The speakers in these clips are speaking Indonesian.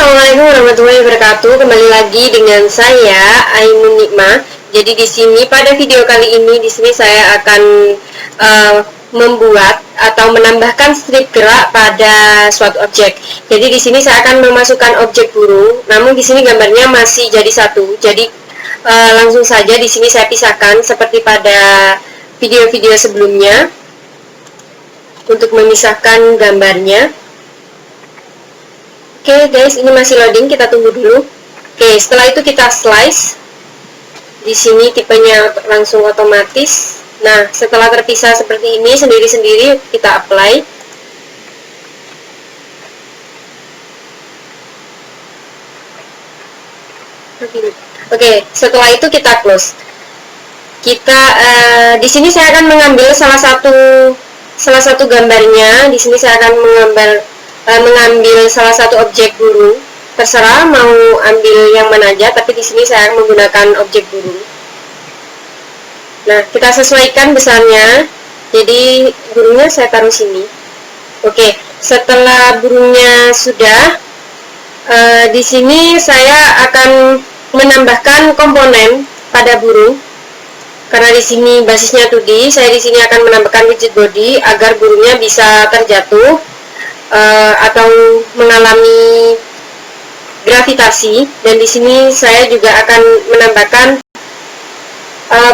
Assalamualaikum warahmatullahi wabarakatuh. Kembali lagi dengan saya Ainun Nikmah. Jadi di sini pada video kali ini saya akan membuat atau menambahkan strip gerak pada suatu objek. Jadi di sini saya akan memasukkan objek burung. Namun di sini gambarnya masih jadi satu. Jadi langsung saja di sini saya pisahkan seperti pada video-video sebelumnya untuk memisahkan gambarnya. Oke guys, ini masih loading, kita tunggu dulu. Oke, setelah itu kita slice. Di sini tipenya langsung otomatis. Nah, setelah terpisah seperti ini sendiri-sendiri, kita apply. Oke, setelah itu kita close. Di sini saya akan mengambil salah satu gambarnya. Di sini saya akan mengambil salah satu objek burung. Terserah mau ambil yang mana aja, tapi di sini saya menggunakan objek burung. Nah, kita sesuaikan besarnya. Jadi burungnya saya taruh sini. Oke, setelah burungnya sudah, di sini saya akan menambahkan komponen pada burung. Karena di sini basisnya 2D, saya di sini akan menambahkan rigid body agar burungnya bisa terjatuh atau mengalami gravitasi. Dan di sini saya juga akan menambahkan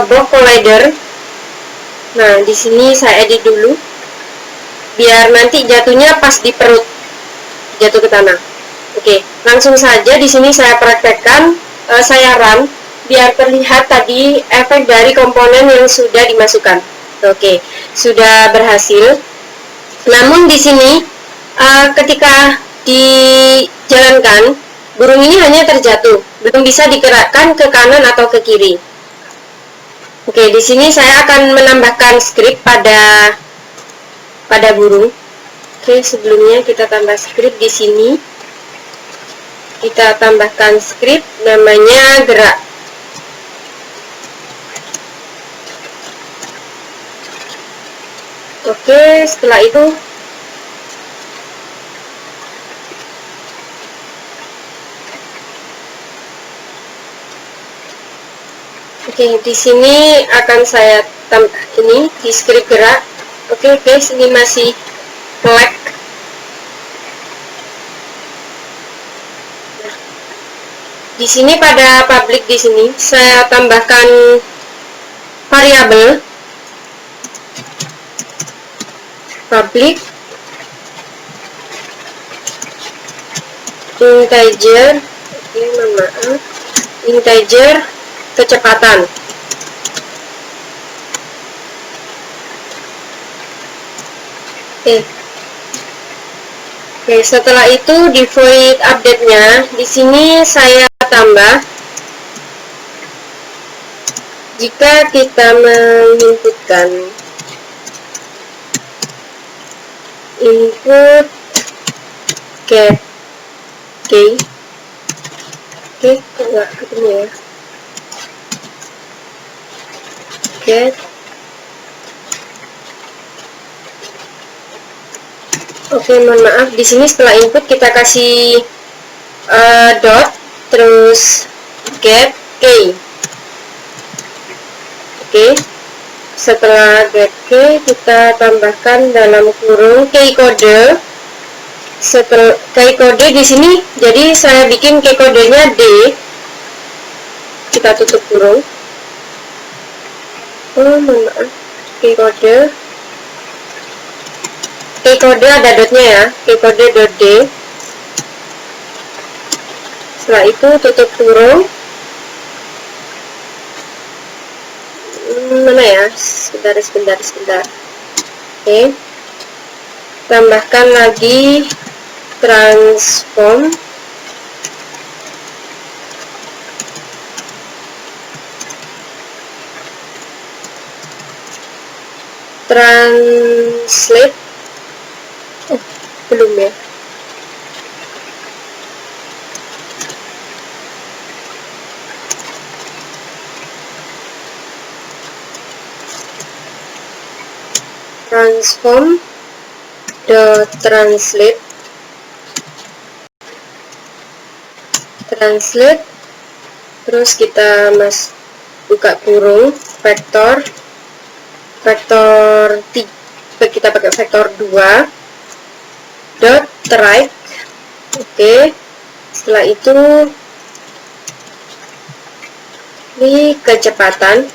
box collider. Nah, di sini saya edit dulu biar nanti jatuhnya pas di perut, jatuh ke tanah. Oke, langsung saja di sini saya praktekkan, saya run biar terlihat tadi efek dari komponen yang sudah dimasukkan. Oke, sudah berhasil. Namun di sini ketika dijalankan, burung ini hanya terjatuh, belum bisa digerakkan ke kanan atau ke kiri. Oke, di sini saya akan menambahkan script pada burung. Oke, sebelumnya kita tambah script di sini. Kita tambahkan script namanya gerak. Oke, setelah itu di sini akan saya tambah ini di script gerak. Oke guys, ini masih black. Nah, di sini pada public di sini saya tambahkan variabel public integer, integer kecepatan. Oke, setelah itu di void update-nya di sini saya tambah, jika kita menginputkan input get key, enggak ketemu ya, get. Oke, mohon maaf, di sini setelah input kita kasih dot terus get key. Oke, setelah get key kita tambahkan dalam kurung key kode. Setelah key kode di sini, jadi saya bikin key kodenya D. Kita tutup kurung. Mohon maaf, key kode ada dotnya ya, key kode dot D. Setelah itu tutup kurung. Mana ya, sebentar. Oke, tambahkan lagi transform translate. Belum ya. Transform dot translate translate, terus kita buka kurung, vektor 3, kita pakai vektor 2 dot right. Oke, setelah itu ini kecepatan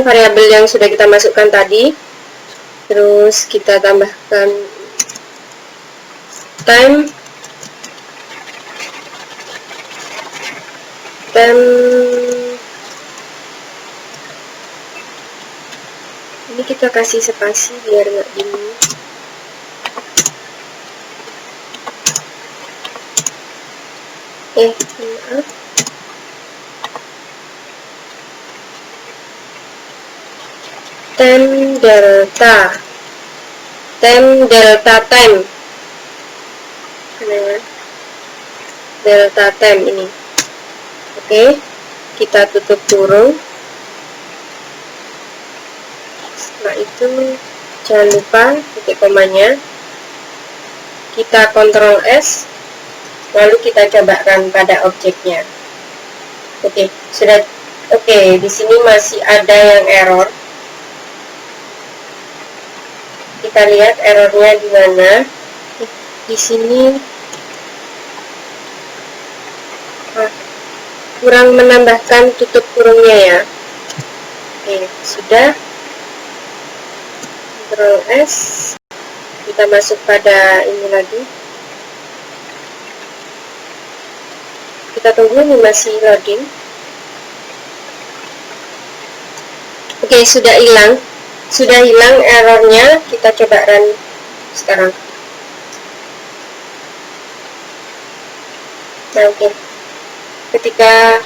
variabel yang sudah kita masukkan tadi, terus kita tambahkan time ini kita kasih spasi biar nggak bingung. Maaf. Time delta time ini. Oke, kita tutup kurung. Setelah itu jangan lupa titik komanya, kita Ctrl S, lalu kita cobakan pada objeknya. Oke, sudah. Oke, di sini masih ada yang error. Kita lihat errornya di mana. Di sini kurang menambahkan tutup kurungnya ya. Oke, sudah. Ctrl S, kita masuk pada ini lagi. Kita tunggu, ini masih loading. Oke, sudah hilang errornya. Kita coba run sekarang. Nah, oke. Ketika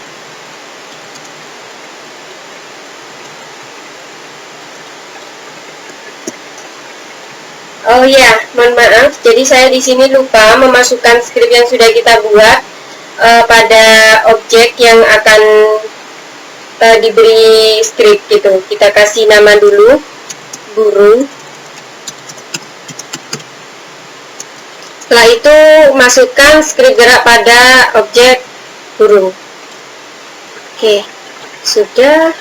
oh ya, mohon maaf. Jadi saya di sini lupa memasukkan script yang sudah kita buat pada objek yang akan diberi script gitu. Kita kasih nama dulu, burung. Setelah itu masukkan script gerak pada objek burung. Oke, sudah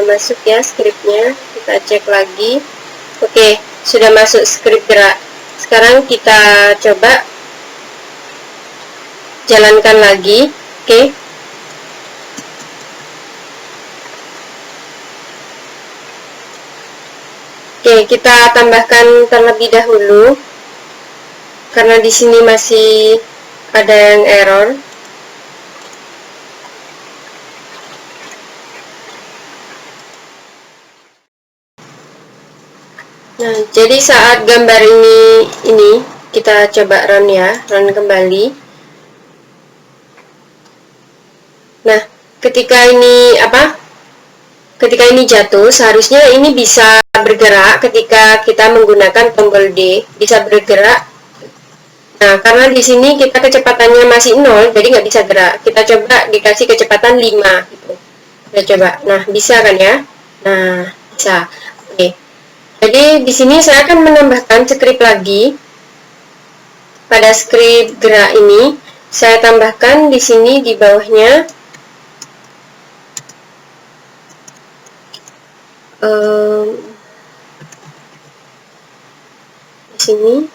masuk ya scriptnya. Kita cek lagi. Oke, sudah masuk script gerak. Sekarang kita coba jalankan lagi. Oke. Oke, kita tambahkan terlebih dahulu karena di sini masih ada yang error. Nah, jadi saat gambar ini kita coba run ya, run kembali. Nah, ketika ini jatuh, seharusnya ini bisa bergerak ketika kita menggunakan tombol D, bisa bergerak. Nah, karena di sini kita kecepatannya masih 0, jadi nggak bisa gerak. Kita coba dikasih kecepatan 5 gitu. Kita coba. Nah, bisa kan ya? Nah, bisa. Oke. Jadi di sini saya akan menambahkan script lagi. Pada script gerak ini, saya tambahkan di sini di bawahnya di sini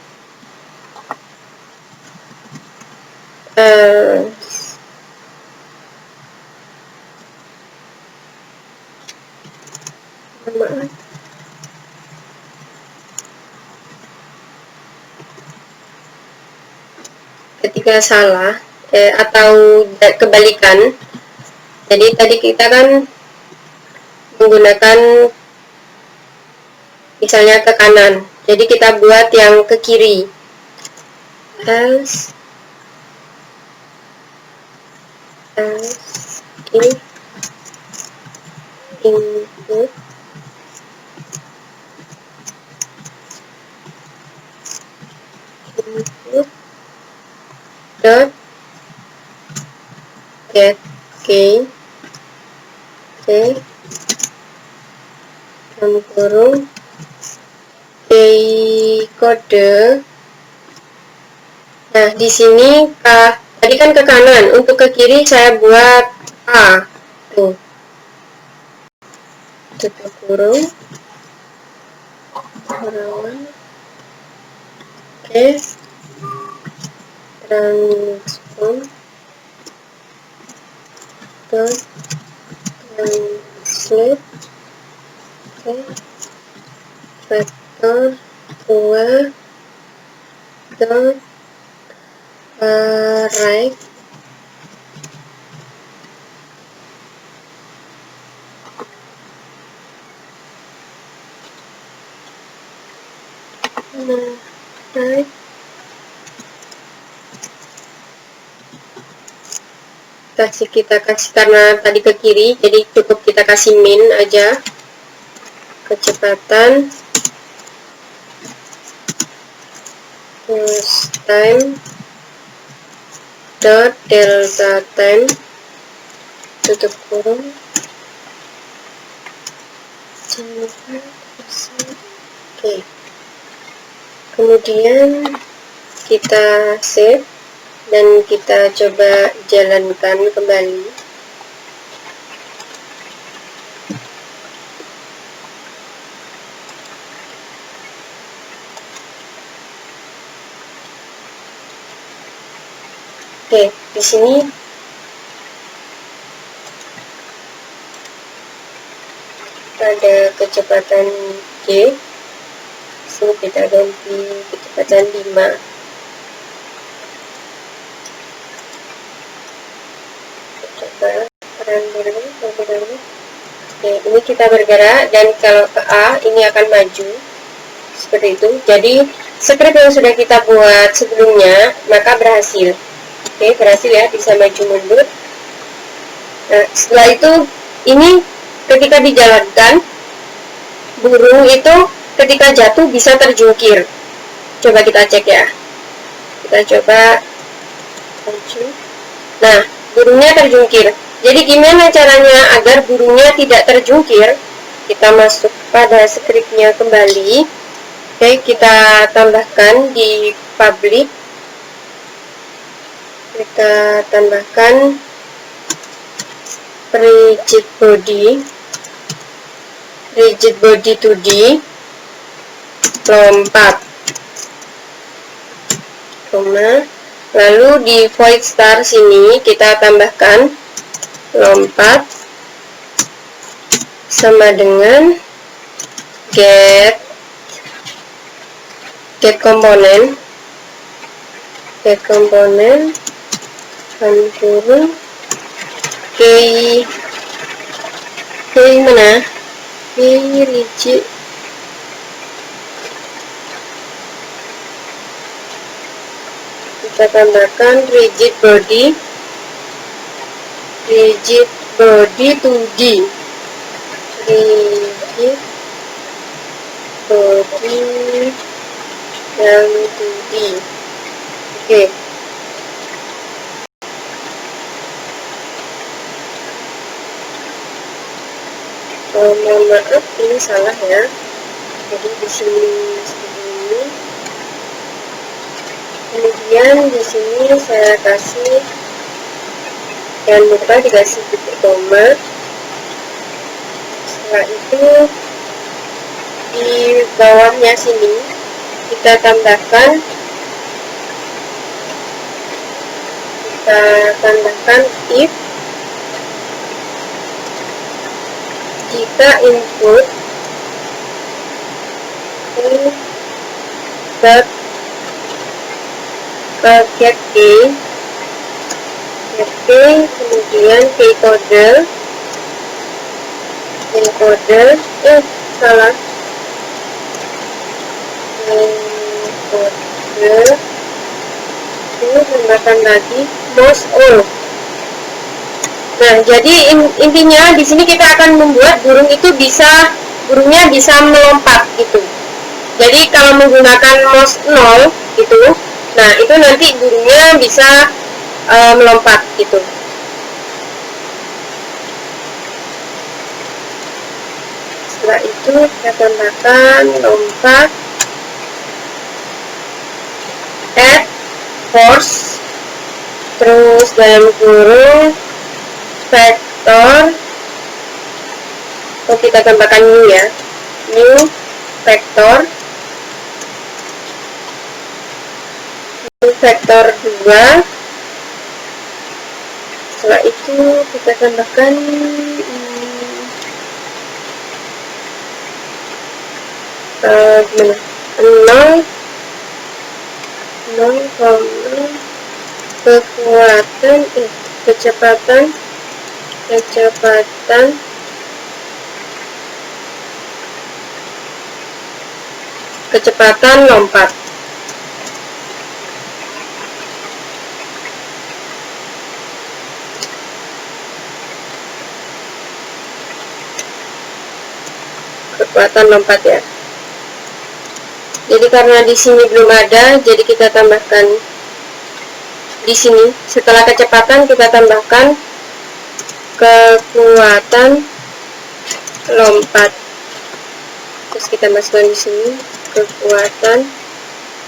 ketika salah atau kebalikan. Jadi tadi kita kan menggunakan misalnya ke kanan, jadi kita buat yang ke kiri. Else if input dot get key dalam kurung key kode. Nah, di sini tadi Jadi kan ke kanan, untuk ke kiri saya buat A. Tuh. Tutup kurung. Halaman. Oke. Transform. Translate. Oke. Vektor 2 dot right. Right. Kita kasih karena tadi ke kiri, jadi cukup kita kasih min aja. Kecepatan plus time dot delta time, tutup kurung. Oke. Kemudian kita save dan kita coba jalankan kembali. Oke, di sini ada kecepatan G. Sini kita ganti kecepatan 5. Coba run dulu. Oke, ini kita bergerak dan kalau ke A ini akan maju seperti itu. Jadi script yang sudah kita buat sebelumnya maka berhasil. Oke, berhasil ya, bisa maju mundur. Nah, setelah itu ini ketika dijalankan, burung itu ketika jatuh bisa terjungkir. Coba kita cek ya. Kita coba maju. Nah, burungnya terjungkir. Jadi gimana caranya agar burungnya tidak terjungkir? Kita masuk pada scriptnya kembali. Oke, kita tambahkan di public. Kita tambahkan rigid body 2D lompat, lalu di void star sini kita tambahkan lompat sama dengan get komponen kurung key mana rigid kita tambahkan rigid body 2D rigid body yang 2D. Oke. Mohon maaf ini salah ya. Jadi di sini seperti ini. Kemudian di sini saya kasih, jangan lupa dikasih titik koma. Setelah itu di bawahnya sini kita tambahkan if jika input get kemudian key code salah kode ini tambahkan lagi most all. Nah, jadi intinya di sini kita akan membuat burungnya bisa melompat gitu. Jadi kalau menggunakan most 0 gitu, nah itu nanti burungnya bisa melompat gitu. Setelah itu kita tambahkan lompat add force terus dalam kurung vektor, kita tambahkan new ya, new vektor, vektor 2. Setelah itu kita tambahkan gimana, 0, kekuatan kecepatan lompat. Kekuatan lompat ya. Jadi karena di sini belum ada, jadi kita tambahkan di sini. Setelah kecepatan kita tambahkan kekuatan lompat. Terus kita masukkan di sini kekuatan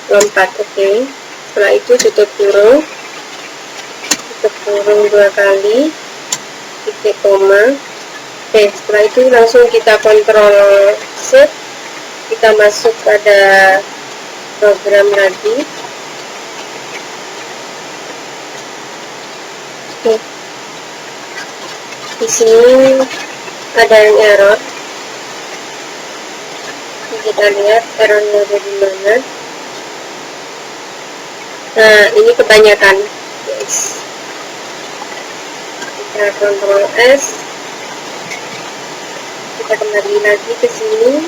lompat. Oke. Setelah itu tutup kurung 2 kali, titik koma. Oke, setelah itu langsung kita kontrol shift, kita masuk pada program lagi. Oke, di sini ada yang error, kita lihat errornya ada di mana. Nah, ini kebanyakan, guys. Kita kontrol S, kita kembali lagi ke sini.